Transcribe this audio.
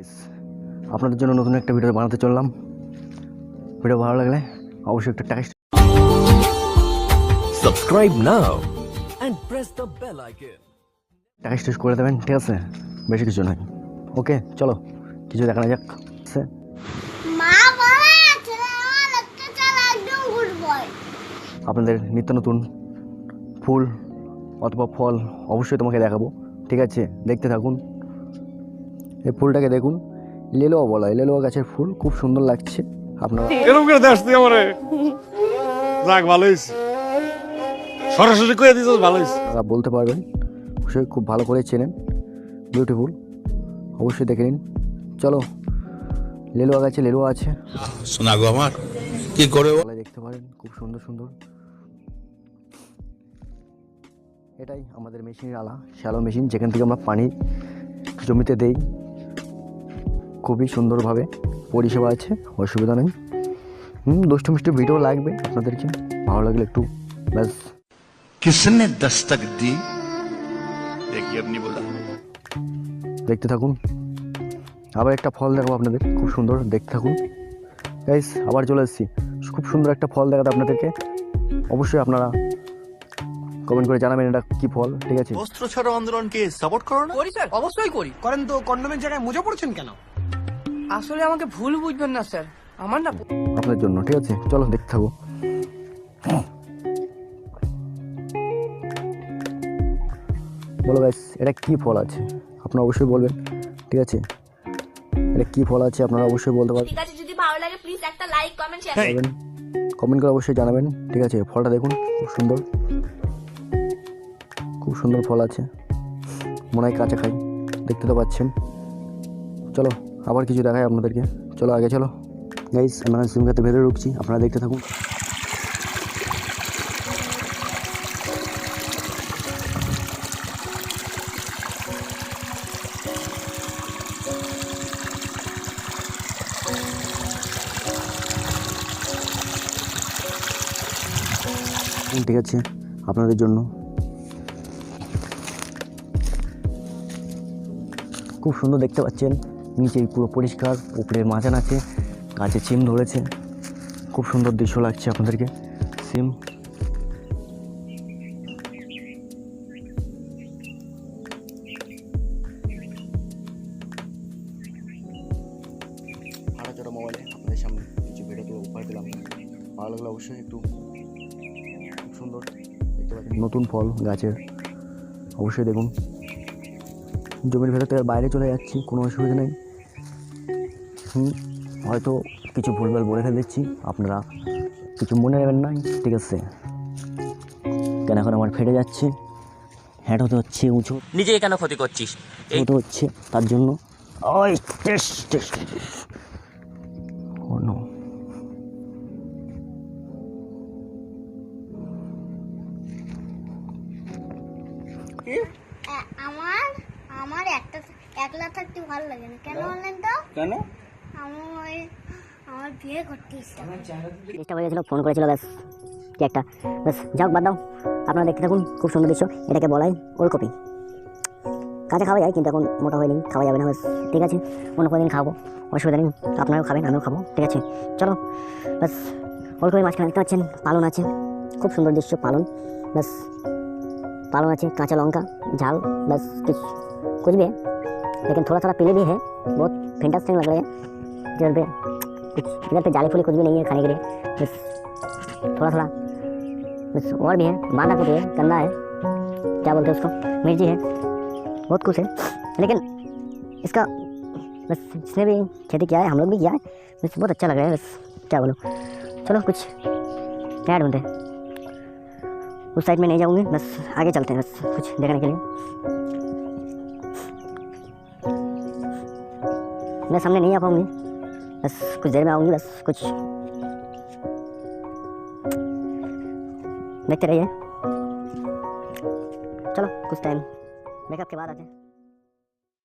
Guys, আপনাদের জন্য নতুন একটা ভিডিও বানাতে চললাম। ভিডিও ভালো লাগলে অবশ্যই একটা Subscribe now and press the bell icon. Text করে দেবেন, ঠিক আছে? বেশি কিছু নয়। ওকে, চলো কিছু দেখানো যাক। আপনাদের নিত্য নতুন ফুল অথবা ফল অবশ্যই তোমাকে দেখাবো, ঠিক আছে? দেখতে থাকুন। এই ফুলটাকে দেখুন, লেলোয়া বলা হয়। লেলোয়া গাছের ফুল খুব সুন্দর লাগছে। আপনারা এরকম করে দেখছি আমারে যাক ভালো হয়েছে, সরাসরি করে দিয়েছ, ভালো হয়েছে। আপনারা বলতে পারবেন, অবশ্যই খুব ভালো করে চেনেন। বিউটিফুল, অবশ্যই দেখে নিন। চলো, লেলোয়া গাছে লেলোয়া আছে, শোনা গো আমার কি করে দেখতে পারেন, খুব সুন্দর সুন্দর। এটাই আমাদের মেশিনের আলা, শ্যালো মেশিন, যেখান থেকে আমরা পানি জমিতে দেই। খুবই সুন্দরভাবে পরিষেবা আছে, অসুবিধা নেই। দুষ্টু মিষ্টি ভিডিও লাগবে আপনাদেরকে, ভালো লাগলে একটু ব্যাস। किसने दस्तक दी देखिए अपनी बोला দেখতে থাকুন। আবার একটা ফল দেখাবো আপনাদের, খুব সুন্দর, দেখতে থাকুন গাইস। আবার চলে এসেছি খুব সুন্দর একটা ফল দেখাতে আপনাদেরকে। অবশ্যই আপনারা কমেন্ট করে জানাবেন এটা কি ফল, ঠিক আছে? বস্ত্র ছাড়ো আন্দোলনকে সাপোর্ট করো না করি স্যার, অবশ্যই করি। করেন তো, কন্ডোমের জায়গায় মোজা পড়ছেন কেন? আসলে আমাকে ভুল বুঝবেন না স্যার, আমার না আপনার জন্য, ঠিক আছে? চলো দেখতে থাকো। বলো গাইস, এটা কি ফল আছে আপনারা অবশ্যই বলবেন, ঠিক আছে? এটা কি ফল আছে আপনারা অবশ্যই বলতে পারবেন। ঠিক আছে, যদি ভালো লাগে প্লিজ একটা লাইক কমেন্ট শেয়ার করবেন, কমেন্ট করে অবশ্যই জানাবেন, ঠিক আছে? ফলটা দেখুন, খুব সুন্দর, খুব সুন্দর ফল আছে। মনে হয় কাঁচা খাই, দেখতে তো পাচ্ছেন। চলো আবার কিছু দেখাই আপনাদেরকে, চলো আগে চলো গাইস। আমরা সিম খাতে ভেতরে ঢুকছি, আপনারা দেখতে থাকুন। ঠিক আছে, আপনাদের জন্য খুব সুন্দর, দেখতে পাচ্ছেন। নিচে পুরো পরিষ্কার, উপরে মাচান আছে, গাছে সিম ধরেছে। খুব সুন্দর দৃশ্য লাগছে আপনাদেরকে। সিম হাঁটাচড়া মোবাইলে আপনাদের সামনে কিছু ভিডিও উপহার দিলাম। ভালো লাগলে অবশ্যই একটু, খুব সুন্দর দেখতে পাচ্ছেন। নতুন ফল গাছের, অবশ্যই দেখুন। জমির ভেতর থেকে বাইরে চলে যাচ্ছি, কোনো অসুবিধা নেই। হয়তো কিছু ভুলভাল বলে ফেলেছি, আপনারা কিছু মনে নেবেন না, ঠিক আছে? কেন এখন আমার ফেটে যাচ্ছে, হ্যাট হতে হচ্ছে, উঁচু নিজে কেন ক্ষতি করছিস? হতে হচ্ছে, তার জন্য ওই আমার আমার একটা একলা থাকতে ভালো লাগে না। কেন বললেন তো? কেন? আমার বিয়ে করতে ইচ্ছা করে। চেষ্টা হয়ে গেছিলো, ফোন করেছিল, ব্যাস কি একটা, ব্যাস যাও, বাদ দাও। আপনারা দেখতে থাকুন, খুব সুন্দর দৃশ্য। এটাকে বলাই ওলকপি। কাঁচা খাওয়া যায়, কিন্তু এখন মোটা হয়নি, খাওয়া যাবে না, ব্যাস ঠিক আছে? অন্য কোনো দিন খাবো, অসুবিধা নেই। আপনারাও খাবেন, আমিও খাবো, ঠিক আছে? চলো ব্যাস। ওলকপির মাঝখানে দেখতে পাচ্ছেন পালন আছে, খুব সুন্দর দৃশ্য। পালন, ব্যাস पालन अच्छे, काँचा लौंका झाल, बस कुछ भी है, लेकिन थोड़ा थोड़ा पीले भी है, बहुत फैंटास्टिक लग रहे हैं। इधर पे जाली फूली कुछ भी नहीं है खाने के लिए, बस थोड़ा थोड़ा बस। और भी है, बांधा कुछ है, गंदा है, क्या बोलते हैं उसको, मिर्ची है, बहुत कुछ है। लेकिन इसका बस जिसने भी खेती किया है, हम लोग भी किया है, बस बहुत अच्छा लग रहा है, बस क्या बोलो। चलो कुछ क्या ढूंढते हैं, उस साइड में नहीं जाऊंगी, बस आगे चलते हैं, बस कुछ देखने के लिए। मैं सामने नहीं आ पाऊंगी, बस कुछ देर में आऊंगी, बस कुछ देखते रहिए। चलो कुछ टाइम मेकअप के बाद आते हैं।